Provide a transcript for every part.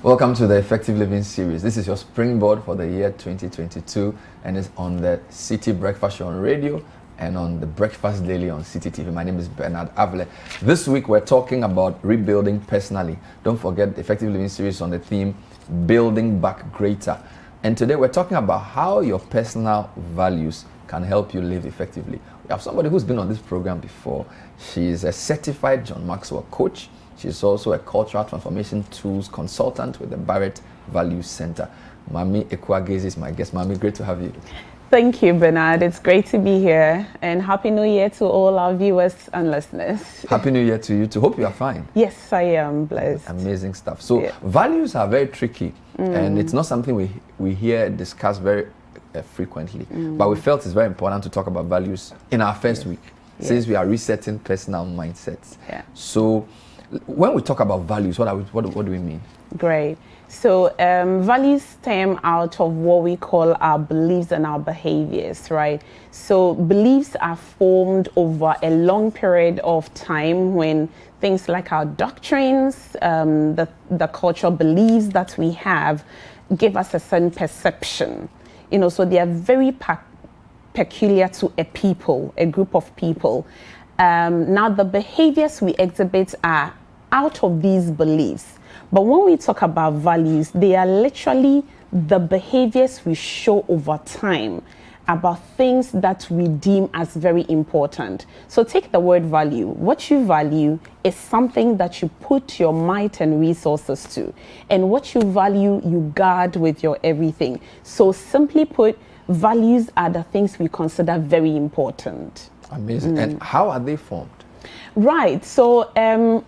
Welcome to the Effective Living series. This is your springboard for the year 2022 and it's on the City Breakfast Show on radio and on the Breakfast Daily on City TV. My name is Bernard Avle. This week we're talking about rebuilding personally. Don't forget the Effective Living series on the theme Building Back Greater. And today we're talking about how your personal values can help you live effectively. We have somebody who's been on this program before. She's a certified John Maxwell coach. She's also a cultural transformation tools consultant with the Barrett Value Center. Maame Ekua Gaisey is my guest. Maame, great to have you. Thank you, Bernard. It's great to be here. And Happy New Year to all our viewers and listeners. Happy New Year to you too. Hope you are fine. Yes, I am blessed. Amazing stuff. So values are very tricky and it's not something we hear discussed very frequently. But we felt it's very important to talk about values in our first week since we are resetting personal mindsets. So when we talk about values, what do we mean? Great. So values stem out of what we call our beliefs and our behaviors, right? So beliefs are formed over a long period of time when things like our doctrines, the cultural beliefs that we have give us a certain perception. You know, so they are very peculiar to a people, a group of people. Now the behaviors we exhibit are out of these beliefs. But when we talk about values, they are literally the behaviors we show over time about things that we deem as very important. So take the word value. What you value is something that you put your might and resources to. And what you value, you guard with your everything. So simply put, values are the things we consider very important. Amazing. And how are they formed? Right. So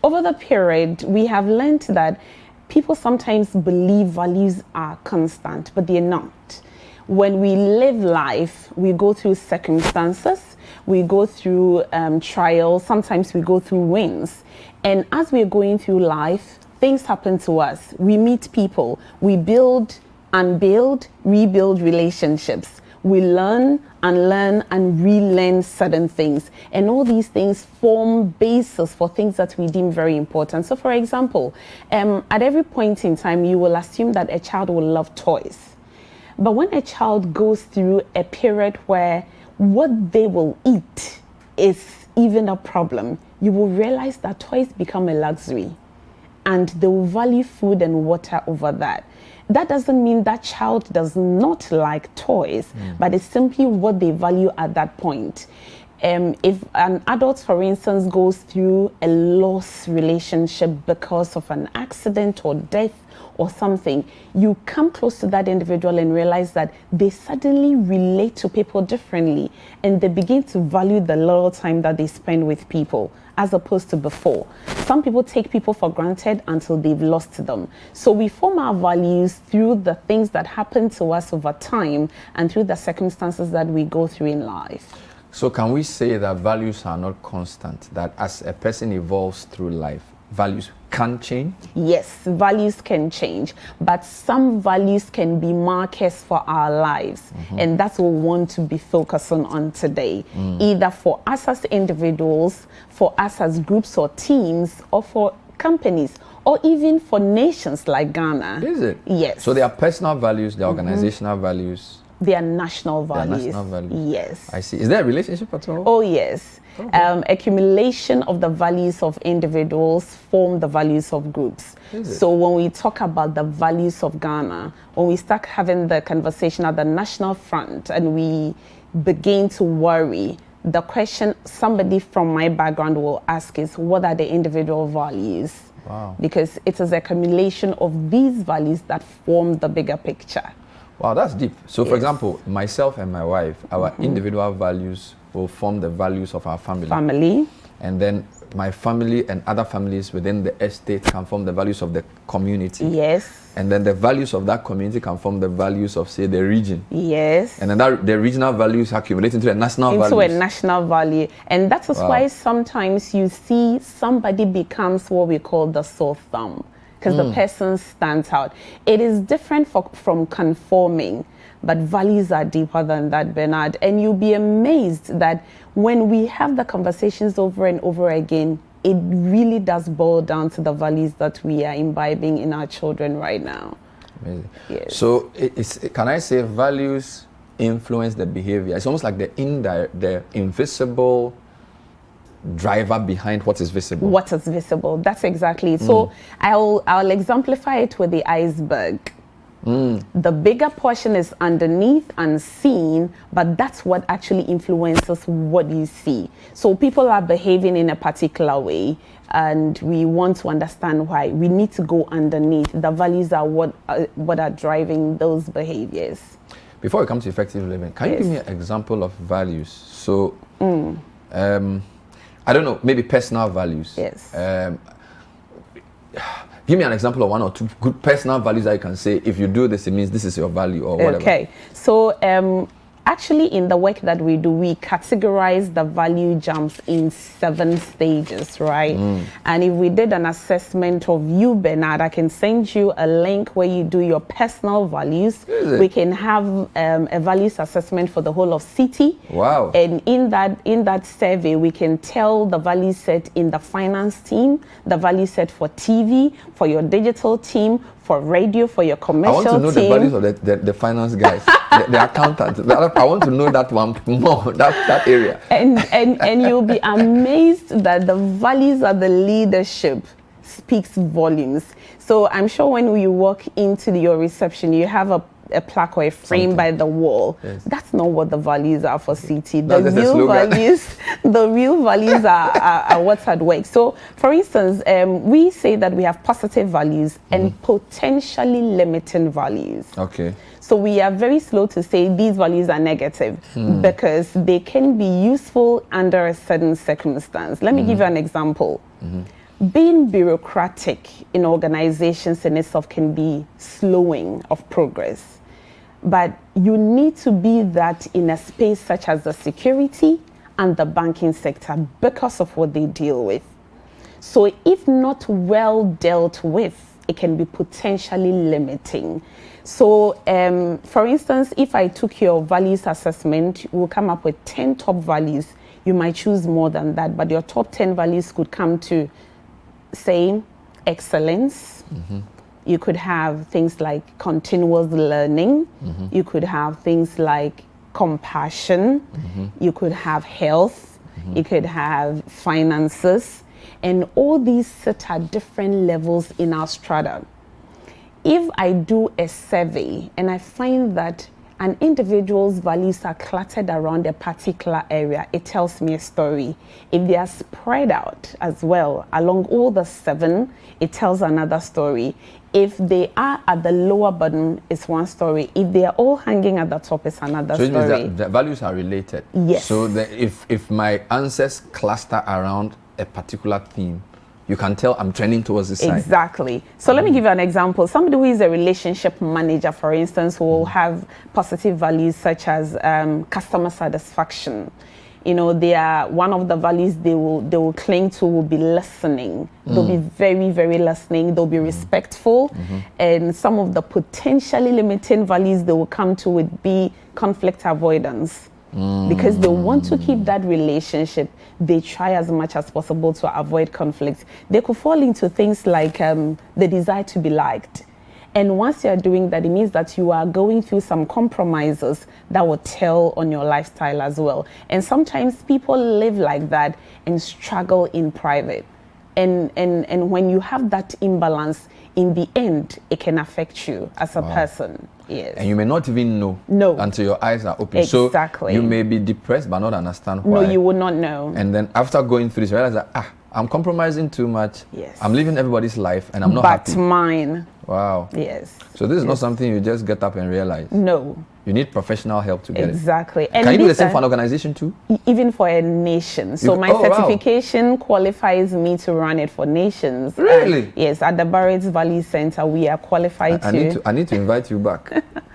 over the period, we have learned that people sometimes believe values are constant, but they're not. When we live life, we go through circumstances, we go through trials, sometimes we go through wins. And as we're going through life, things happen to us. We meet people, we build and build, rebuild relationships. We learn and relearn certain things. And all these things form basis for things that we deem very important. So for example, at every point in time, you will assume that a child will love toys. But when a child goes through a period where what they will eat is even a problem, you will realize that toys become a luxury and they will value food and water over that. That doesn't mean that child does not like toys, but it's simply what they value at that point. If an adult, for instance, goes through a loss relationship because of an accident or death or something, you come close to that individual and realize that they suddenly relate to people differently and they begin to value the little time that they spend with people as opposed to before. Some people take people for granted until they've lost them. So we form our values through the things that happen to us over time and through the circumstances that we go through in life. So can we say that values are not constant, that as a person evolves through life, values can change? Yes, values can change, but some values can be markers for our lives. And that's what we want to be focusing on today, either for us as individuals, for us as groups or teams, or for companies, or even for nations like Ghana. Is it? Yes. So there are personal values, there are organizational values. They are national values. They are national values. Yes. I see. Is there a relationship at all? Oh, yes. Okay. Accumulation of the values of individuals form the values of groups. So when we talk about the values of Ghana, when we start having the conversation at the national front and we begin to worry, the question somebody from my background will ask is, what are the individual values? Wow. Because it is a accumulation of these values that form the bigger picture. Wow, that's deep. So for example, myself and my wife, our individual values will form the values of our family. And then my family and other families within the estate can form the values of the community. Yes. And then the values of that community can form the values of, say, the region. Yes. And then the regional values accumulate into a national value. Into a national value. And that is why sometimes you see somebody becomes what we call the sore thumb, because the person stands out. It is different from conforming, but values are deeper than that, Bernard. And you'll be amazed that when we have the conversations over and over again, it really does boil down to the values that we are imbibing in our children right now. Amazing. Yes. So can I say values influence the behavior? It's almost like the invisible driver behind what is visible. What is visible? That's exactly it. So I'll exemplify it with the iceberg. The bigger portion is underneath, unseen, but that's what actually influences what you see. So people are behaving in a particular way, and we want to understand why. We need to go underneath. The values are what are driving those behaviors. Before we come to effective living, can you give me an example of values? So, I don't know, maybe personal values. Yes. Give me an example of one or two good personal values that you can say, if you do this, it means this is your value or whatever. Okay. So actually in the work that we do, we categorize the value jumps in 7 stages, right? And if we did an assessment of you, Bernard, I can send you a link where you do your personal values. We can have a values assessment for the whole of City. Wow. And in that survey, we can tell the value set in the finance team, the value set for TV, for your digital team, for radio, for your commercial team. I want to know the values of the finance guys, the accountant. I want to know that one more, that area. And you'll be amazed that the values of the leadership speaks volumes. So I'm sure when you walk into your reception, you have a plaque or a frame by the wall. Yes. That's not what the values are for CT. The real values are what's at work. So, for instance, we say that we have positive values and potentially limiting values. Okay. So we are very slow to say these values are negative because they can be useful under a certain circumstance. Let me give you an example. Being bureaucratic in organizations in itself can be slowing of progress. But you need to be that in a space such as the security and the banking sector because of what they deal with. So if not well dealt with, it can be potentially limiting. So, for instance, if I took your values assessment, we'll come up with 10 top values. You might choose more than that, but your top 10 values could come to, say, excellence. You could have things like continuous learning. You could have things like compassion. You could have health. You could have finances. And all these sit at different levels in our strata. If I do a survey and I find that an individual's values are cluttered around a particular area, it tells me a story. If they are spread out as well along all the 7, it tells another story. If they are at the lower bottom, it's one story. If they are all hanging at the top, it's another story. So it means that the values are related. Yes. So if my answers cluster around a particular theme, you can tell I'm trending towards this side. Exactly. So let me give you an example. Somebody who is a relationship manager, for instance, will have positive values such as customer satisfaction. You know, they are one of the values they will cling to will be listening. They'll be very, very listening. They'll be respectful. And some of the potentially limiting values they will come to would be conflict avoidance. Because they want to keep that relationship, they try as much as possible to avoid conflict. They could fall into things like the desire to be liked. And once you're doing that, it means that you are going through some compromises that will tell on your lifestyle as well. And sometimes people live like that and struggle in private. And when you have that imbalance, in the end, it can affect you as a person. Yes. And you may not even know until your eyes are open. Exactly. So you may be depressed but not understand why. No, you would not know. And then after going through this, you realize that I'm compromising too much. Yes. I'm living everybody's life and I'm not happy. But mine. Wow. Yes. So this is not something you just get up and realize. No. You need professional help to get it. Exactly. And can you do the same for an organization too? Even for a nation. So my certification qualifies me to run it for nations. Really? Yes. At the Barrett's Valley Center, we are qualified I need to invite you back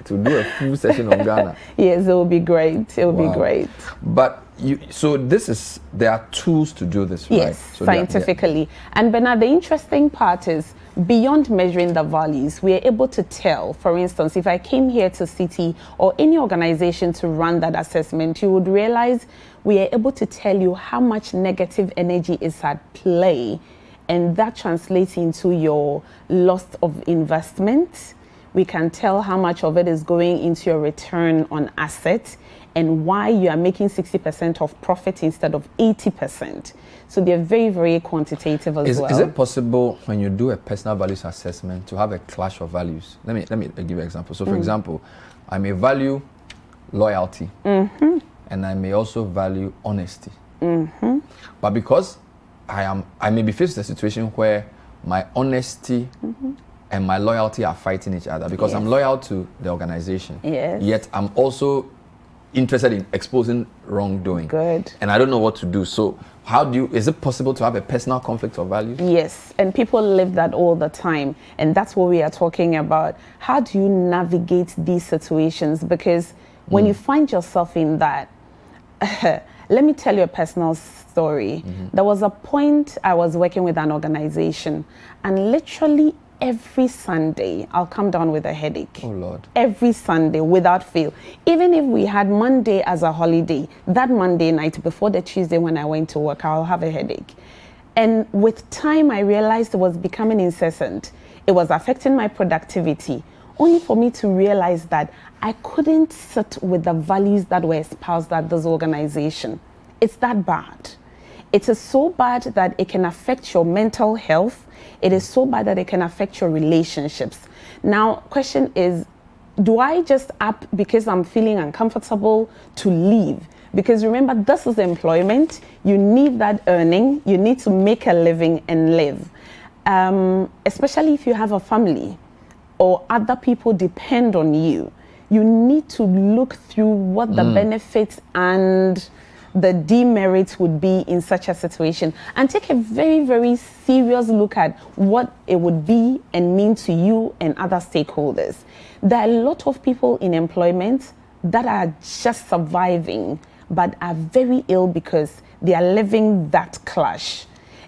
to do a full session on Ghana. Yes, it will be great. It will be great. But there are tools to do this, right? Yes, so scientifically. And Bernard, the interesting part is beyond measuring the values, we are able to tell. For instance, if I came here to City or any organization to run that assessment, you would realize we are able to tell you how much negative energy is at play, and that translates into your loss of investment. We can tell how much of it is going into your return on assets and why you are making 60% of profit instead of 80%. So they're very, very quantitative as well. Is it possible when you do a personal values assessment to have a clash of values? Let me give you an example. So for example, I may value loyalty and I may also value honesty. But because I may be faced with a situation where my honesty and my loyalty are fighting each other because I'm loyal to the organization. Yet I'm also interested in exposing wrongdoing. Good. And I don't know what to do. So is it possible to have a personal conflict of values? Yes, and people live that all the time. And that's what we are talking about. How do you navigate these situations? Because when you find yourself in that, let me tell you a personal story. There was a point I was working with an organization, and literally every Sunday, I'll come down with a headache. Oh, Lord. Every Sunday, without fail. Even if we had Monday as a holiday, that Monday night before the Tuesday when I went to work, I'll have a headache. And with time, I realized it was becoming incessant. It was affecting my productivity, only for me to realize that I couldn't sit with the values that were espoused at this organization. It's that bad. It is so bad that it can affect your mental health. It is so bad that it can affect your relationships. Now, question is, do I just up because I'm feeling uncomfortable to leave? Because remember, this is employment. You need that earning. You need to make a living and live. Especially if you have a family or other people depend on you. You need to look through what the benefits and the demerits would be in such a situation, and take a very, very serious look at what it would be and mean to you and other stakeholders. There are a lot of people in employment that are just surviving, but are very ill because they are living that clash.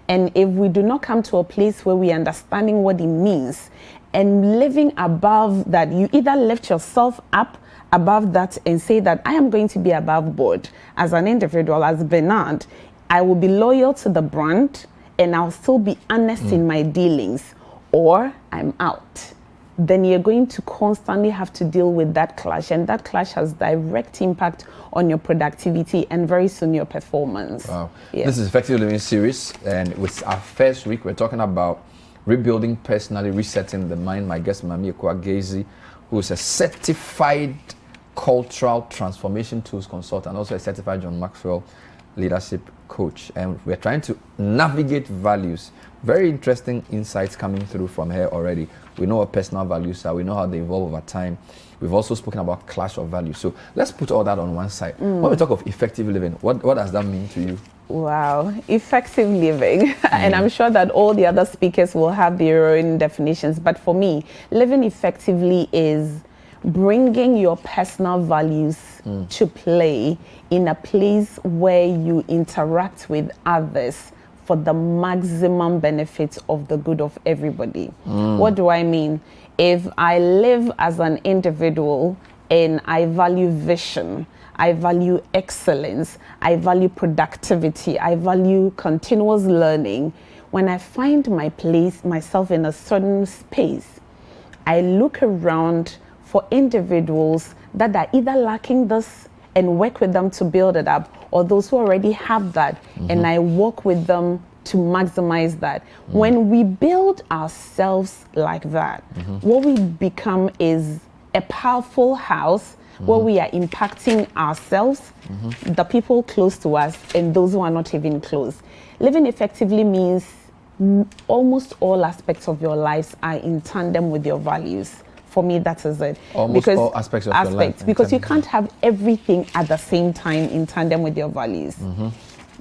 And if we do not come to a place where we are understanding what it means and living above that, you either lift yourself up above that and say that I am going to be above board as an individual, as Bernard. I will be loyal to the brand and I'll still be honest in my dealings, or I'm out. Then you're going to constantly have to deal with that clash, and that clash has direct impact on your productivity and very soon your performance. Wow. Yeah. This is Effective Living series, and with our first week, we're talking about rebuilding personally, resetting the mind. My guest, Maame Ekua Gaisey, who is a certified cultural transformation tools consultant, also a certified John Maxwell leadership coach. And we're trying to navigate values. Very interesting insights coming through from her already. We know what personal values are. We know how they evolve over time. We've also spoken about clash of values. So let's put all that on one side. When we talk of effective living, what does that mean to you? Wow, effective living. And I'm sure that all the other speakers will have their own definitions. But for me, living effectively is bringing your personal values to play in a place where you interact with others for the maximum benefit of the good of everybody. What do I mean? If I live as an individual and I value vision, I value excellence, I value productivity, I value continuous learning, when I find myself in a certain space, I look around for individuals that are either lacking this and work with them to build it up, or those who already have that, and I work with them to maximize that. When we build ourselves like that, what we become is a powerful house where we are impacting ourselves, the people close to us, and those who are not even close. Living effectively means almost all aspects of your lives are in tandem with your values. For me, that is it. Almost all aspects of your life. Because you can't have everything at the same time in tandem with your values.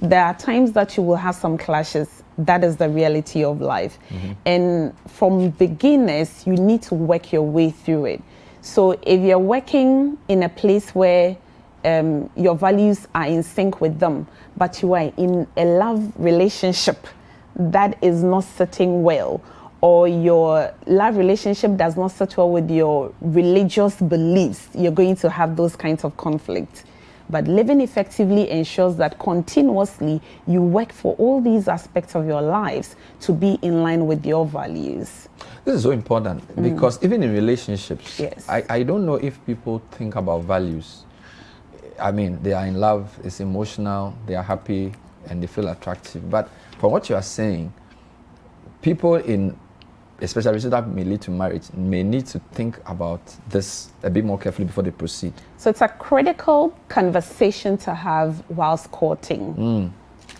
There are times that you will have some clashes. That is the reality of life. And from beginners, you need to work your way through it. So if you're working in a place where your values are in sync with them, but you are in a love relationship that is not sitting well, or your love relationship does not sit well with your religious beliefs, you're going to have those kinds of conflicts. But living effectively ensures that continuously you work for all these aspects of your lives to be in line with your values. This is so important because even in relationships, yes. I don't know if people think about values. I mean, they are in love, it's emotional, they are happy, and they feel attractive. But from what you are saying, people in, especially relationship that may lead to marriage, may need to think about this a bit more carefully before they proceed. So it's a critical conversation to have whilst courting.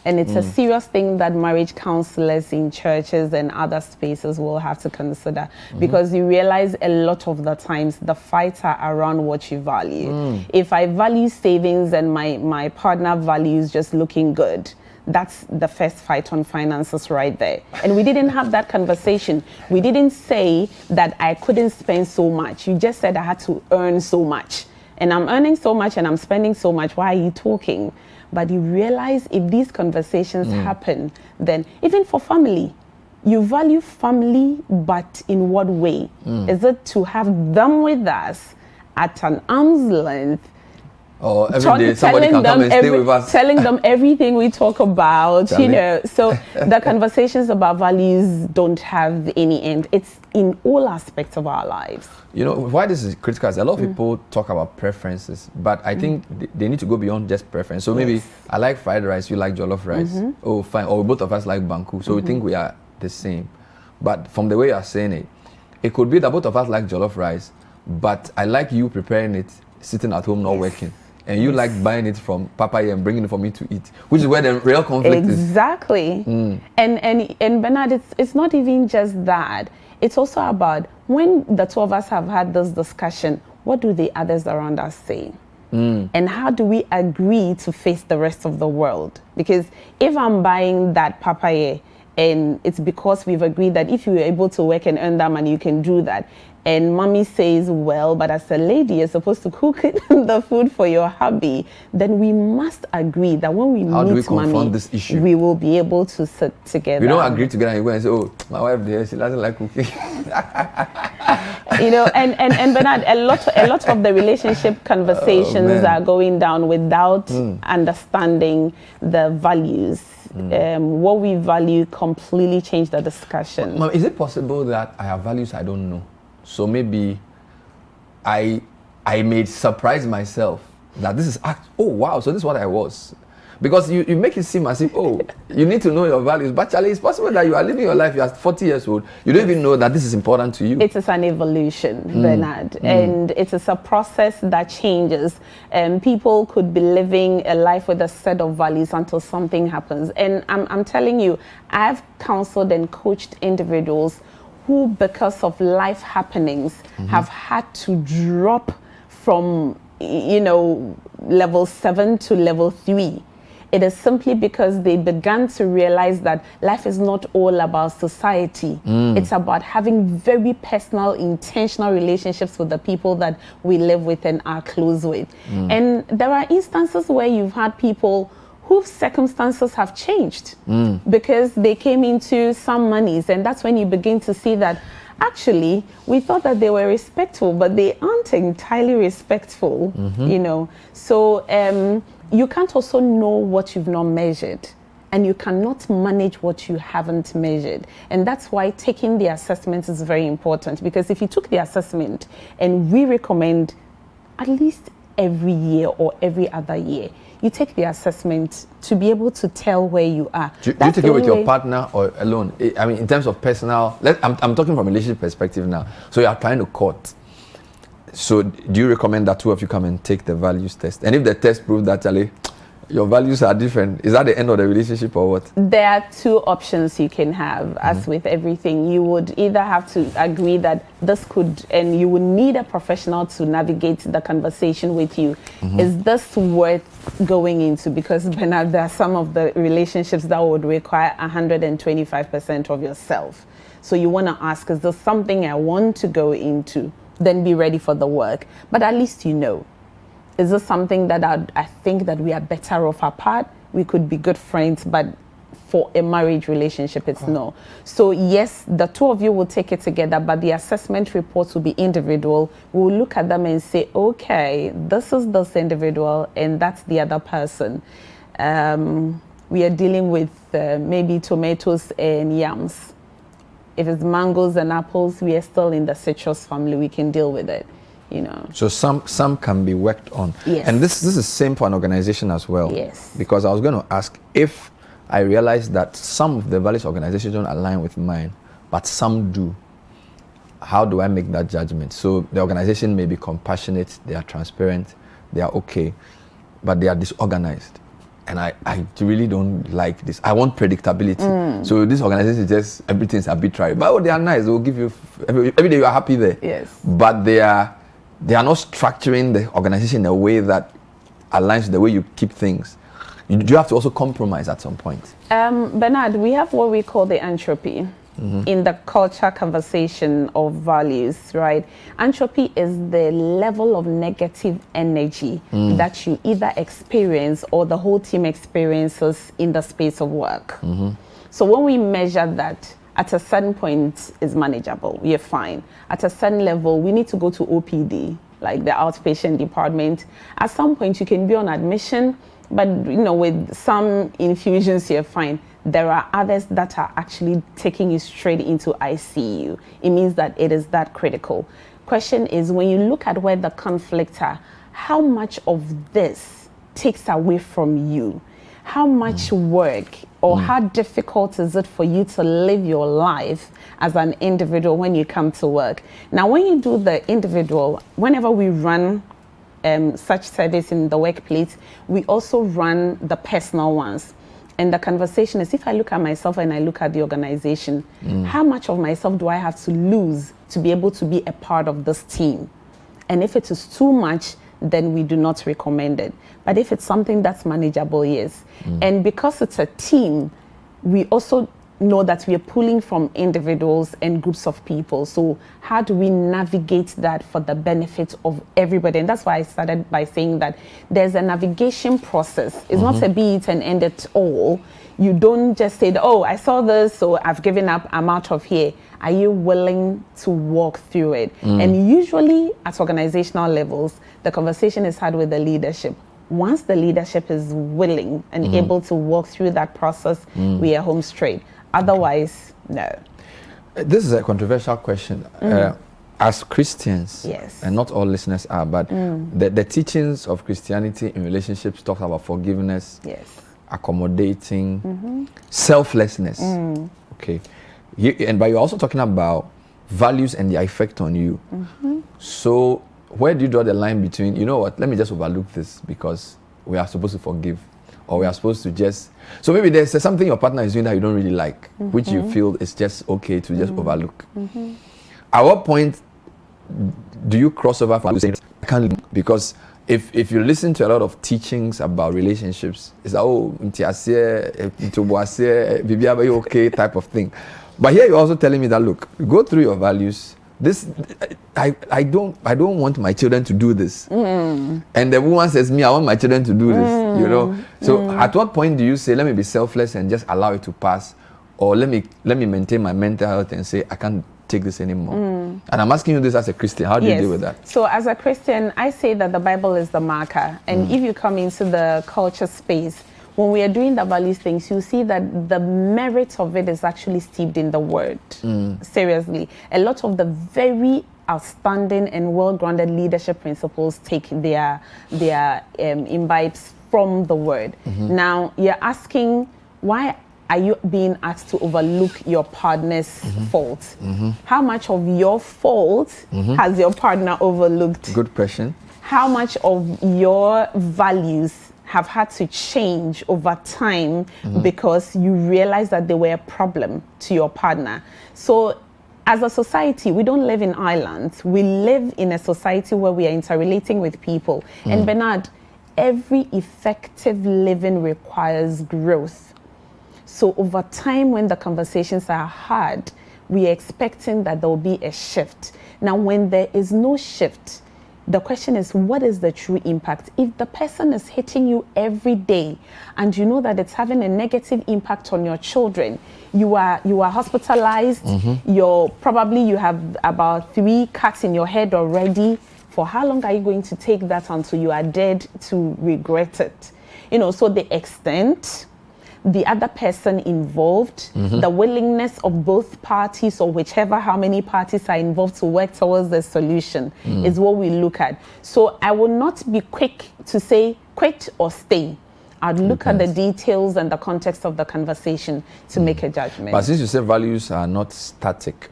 And it's a serious thing that marriage counselors in churches and other spaces will have to consider, because you realize a lot of the times the fights are around what you value. If I value savings and my partner values just looking good, that's the first fight on finances right there. And we didn't have that conversation. We didn't say that I couldn't spend so much. You just said I had to earn so much. And I'm earning so much and I'm spending so much. Why are you talking? But you realize if these conversations happen, then even for family, you value family, but in what way? Is it to have them with us at an arm's length? Or every day somebody can come and stay with us. Telling them everything we talk about, you know. So the conversations about values don't have any end. It's in all aspects of our lives. You know, why this is critical is a lot of people talk about preferences, but I think they need to go beyond just preference. So maybe I like fried rice, you like jollof rice. Oh, fine. Or both of us like banku. So we think we are the same. But from the way you are saying it, it could be that both of us like jollof rice, but I like you preparing it, sitting at home, not working. And you like buying it from Papaya and bringing it for me to eat, which is where the real conflict is. Exactly. And Bernard, it's not even just that. It's also about when the two of us have had this discussion, what do the others around us say? And how do we agree to face the rest of the world? Because if I'm buying that Papaya, and it's because we've agreed that if you're able to work and earn that money, you can do that. And mommy says, well, but as a lady, you're supposed to cook the food for your hubby. Then we must agree that when we meet mommy, this issue? We will be able to sit together. We don't agree together and you go and say, oh, my wife there, she doesn't like cooking. You know, and Bernard, a lot of the relationship conversations are going down without understanding the values. What we value completely changed the discussion. Mom, is it possible that I have values I don't know? So maybe I may surprise myself that this is oh wow, so this is what I was. Because you make it seem as if, oh, you need to know your values. But Charlie, it's possible that you are living your life, you are 40 years old, you don't even know that this is important to you. It is an evolution, Bernard, and it is a process that changes. People could be living a life with a set of values until something happens. And I'm telling you, I've counseled and coached individuals who, because of life happenings, have had to drop from, you know, level 7 to level 3. It is simply because they began to realize that life is not all about society. It's about having very personal, intentional relationships with the people that we live with and are close with. And there are instances where you've had people whose circumstances have changed because they came into some monies, and that's when you begin to see that actually we thought that they were respectful, but they aren't entirely respectful, you know. So you can't also know what you've not measured, and you cannot manage what you haven't measured. And that's why taking the assessment is very important, because if you took the assessment, and we recommend at least every year or every other year, you take the assessment to be able to tell where you are. Do you take it with your partner or alone? I mean, in terms of personal, I'm talking from a relationship perspective now. So you are trying to court. So do you recommend that two of you come and take the values test? And if the test proves that, Charlie, your values are different, is that the end of the relationship or what? There are two options you can have. As with everything, you would either have to agree that this could, and you would need a professional to navigate the conversation with you. Is this worth going into? Because Bernard, there are some of the relationships that would require 125% of yourself. So you want to ask, is this something I want to go into? Then be ready for the work. But at least you know. Is this something that I think that we are better off apart? We could be good friends, but for a marriage relationship, it's no. So yes, the two of you will take it together, but the assessment reports will be individual. We'll look at them and say, okay, this is this individual and that's the other person. We are dealing with maybe tomatoes and yams. If it's mangoes and apples, we are still in the citrus family. We can deal with it, you know. So some can be worked on. Yes. And this is same for an organization as well. Yes. Because I was going to ask, if I realize that some of the values organizations don't align with mine, but some do, how do I make that judgment? So the organization may be compassionate, they are transparent, they are okay, but they are disorganized. And I really don't like this. I want predictability. So this organization is just, everything's arbitrary. But they are nice. They will give you, every day you are happy there. Yes. But they are not structuring the organization in a way that aligns with the way you keep things. You have to also compromise at some point. Bernard, we have what we call the entropy. In the culture conversation of values, right? Entropy is the level of negative energy that you either experience or the whole team experiences in the space of work. So when we measure that, at a certain point is manageable, we are fine. At a certain level, we need to go to OPD, like the outpatient department. At some point, you can be on admission, but you know, with some infusions, you're fine. There are others that are actually taking you straight into ICU. It means that it is that critical. Question is, when you look at where the conflicts are, how much of this takes away from you? How much work or how difficult is it for you to live your life as an individual when you come to work? Now, when you do the individual, whenever we run such service in the workplace, we also run the personal ones. And the conversation is, if I look at myself and I look at the organization, how much of myself do I have to lose to be able to be a part of this team? And if it is too much, then we do not recommend it. But if it's something that's manageable, yes. And because it's a team, we also know that we are pulling from individuals and groups of people. So how do we navigate that for the benefit of everybody? And that's why I started by saying that there's a navigation process. It's not a be it and end it all. You don't just say, oh, I saw this, so I've given up, I'm out of here. Are you willing to walk through it? And usually at organizational levels, the conversation is had with the leadership. Once the leadership is willing and able to walk through that process, we are home straight. Otherwise, no. This is a controversial question. As Christians, yes, and not all listeners are, but the teachings of Christianity in relationships talk about forgiveness, yes, accommodating, selflessness. Okay, but you're also talking about values and their effect on you. So where do you draw the line between, you know what, let me just overlook this because we are supposed to forgive? Or we are supposed to just, so maybe there's something your partner is doing that you don't really like, which you feel is just okay to just overlook. At what point do you cross over from saying, I can't, because if you listen to a lot of teachings about relationships, it's like, oh, okay type of thing. But here you're also telling me that, look, go through your values. This, I don't want my children to do this. And the woman says, me, I want my children to do this, you know. So at what point do you say, let me be selfless and just allow it to pass? Or let me maintain my mental health and say, I can't take this anymore? And I'm asking you this as a Christian. How do you deal with that? So as a Christian, I say that the Bible is the marker. And if you come into the culture space, when we are doing the values things, you see that the merit of it is actually steeped in the word. Seriously. A lot of the very outstanding and well-grounded leadership principles take their imbibes from the word. Now, you're asking, why are you being asked to overlook your partner's fault? How much of your fault has your partner overlooked? Good question. How much of your values have had to change over time because you realize that they were a problem to your partner? So as a society, we don't live in islands. We live in a society where we are interrelating with people. And Bernard, every effective living requires growth. So over time, when the conversations are hard, we are expecting that there will be a shift. Now, when there is no shift, The question is, what is the true impact? If the person is hitting you every day and you know that it's having a negative impact on your children, you are hospitalized, you have about 3 cuts in your head already. For how long are you going to take that until you are dead to regret it? So the extent, the other person involved, the willingness of both parties, or how many parties are involved to work towards the solution is what we look at. So I will not be quick to say quit or stay. I'd look at the details and the context of the conversation to make a judgment. But since you say values are not static,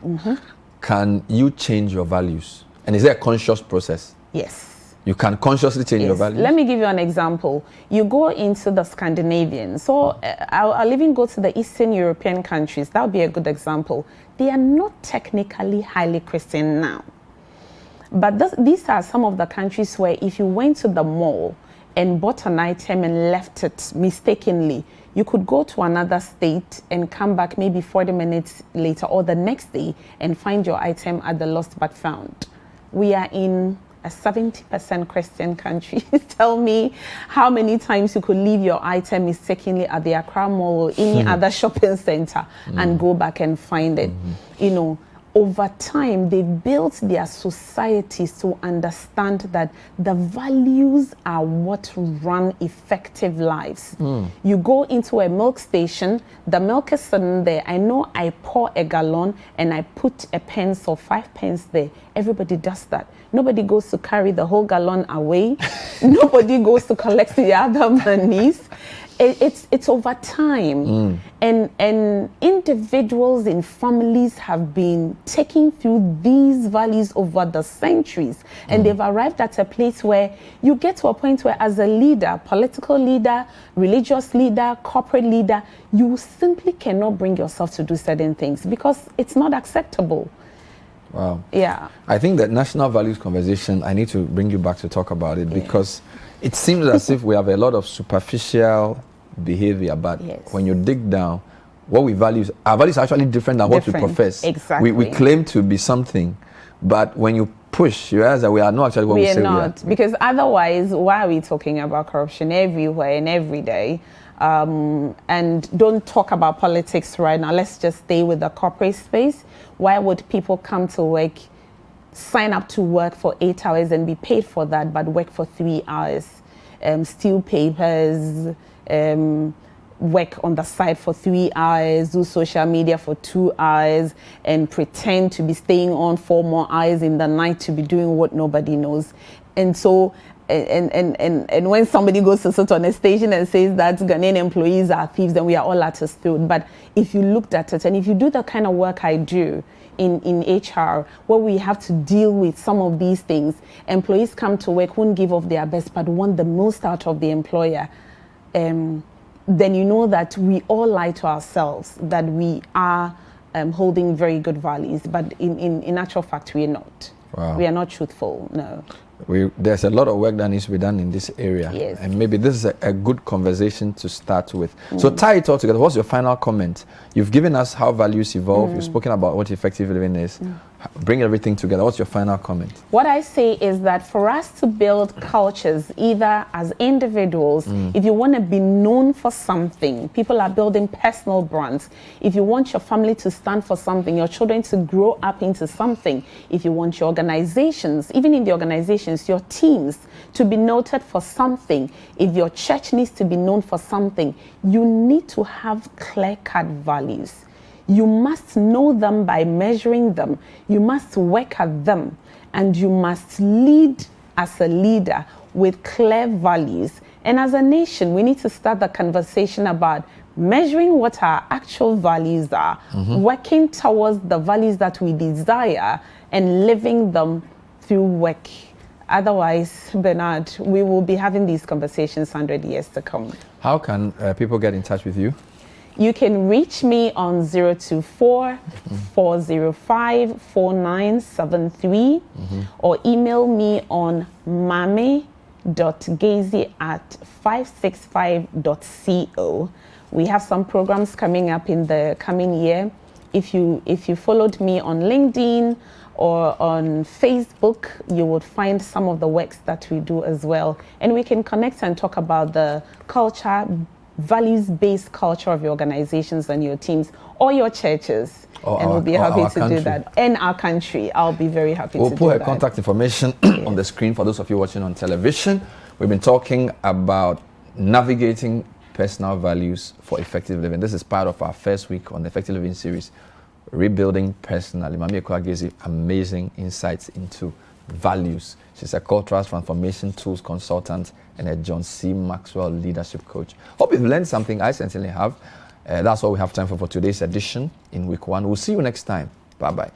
can you change your values? And is there a conscious process? Yes. You can consciously change your values? Let me give you an example. You go into the Scandinavian. So I'll even go to the Eastern European countries. That would be a good example. They are not technically highly Christian now. But these are some of the countries where if you went to the mall and bought an item and left it mistakenly, you could go to another state and come back maybe 40 minutes later or the next day and find your item at the lost but found. We are in a 70% Christian country. Tell me how many times you could leave your item mistakenly at the Accra Mall or any other shopping center and go back and find it. Over time, they built their societies to understand that the values are what run effective lives. You go into a milk station, the milk is sitting there. I know I pour a gallon and I put a pence or 5 pence there. Everybody does that. Nobody goes to carry the whole gallon away. Nobody goes to collect the other monies. It's over time, and individuals in families have been taking through these values over the centuries, and they've arrived at a place where you get to a point where, as a leader, political leader, religious leader, corporate leader, you simply cannot bring yourself to do certain things because it's not acceptable. Wow. Yeah. I think that national values conversation, I need to bring you back to talk about it because it seems as if we have a lot of superficial behavior, but when you dig down, what we value, our values are actually different than what we profess. Exactly. We claim to be something, but when you push, you realize that we are not actually what we say we are. Because otherwise, why are we talking about corruption everywhere and every day? And don't talk about politics right now. Let's just stay with the corporate space. Why would people come to work, sign up to work for 8 hours and be paid for that, but work for 3 hours, steal papers, work on the side for 3 hours, do social media for 2 hours, and pretend to be staying on 4 more hours in the night to be doing what nobody knows? And so, and when somebody goes to sit on a station and says that Ghanaian employees are thieves, then we are all at his throat. But if you looked at it, and if you do the kind of work I do in HR, where we have to deal with some of these things, employees come to work, won't give off their best, but want the most out of the employer, then you know that we all lie to ourselves, that we are holding very good values, but in actual fact, we are not. Wow. We are not truthful, no. There's a lot of work that needs to be done in this area. Yes. And maybe this is a good conversation to start with. So tie it all together. What's your final comment? You've given us how values evolve. You've spoken about what effective living is. Bring everything together. What's your final comment? What I say is that for us to build cultures, either as individuals, if you want to be known for something, people are building personal brands. If you want your family to stand for something, your children to grow up into something, if you want your organizations, even in the organizations, your teams to be noted for something, if your church needs to be known for something, you need to have clear-cut values. You must know them by measuring them. You must work at them. And you must lead as a leader with clear values. And as a nation, we need to start the conversation about measuring what our actual values are, working towards the values that we desire, and living them through work. Otherwise, Bernard, we will be having these conversations 100 years to come. How can people get in touch with you? You can reach me on 024-405-4973 or email me on mame.gaisey@565.co. We have some programs coming up in the coming year. If you followed me on LinkedIn or on Facebook, you would find some of the works that we do as well. And we can connect and talk about the culture, values-based culture of your organizations and your teams or your churches. And we'll be happy to do that. And our country, I'll be very happy to do that. We'll put her contact information on the screen for those of you watching on television. We've been talking about navigating personal values for effective living. This is part of our first week on the Effective Living series, Rebuilding Personally. Maame Ekua Gaisey, amazing insights into values. She's a cultural transformation tools consultant and a John C. Maxwell leadership coach. Hope you've learned something. I certainly have. That's all we have time for today's edition in week 1. We'll see you next time. Bye-bye.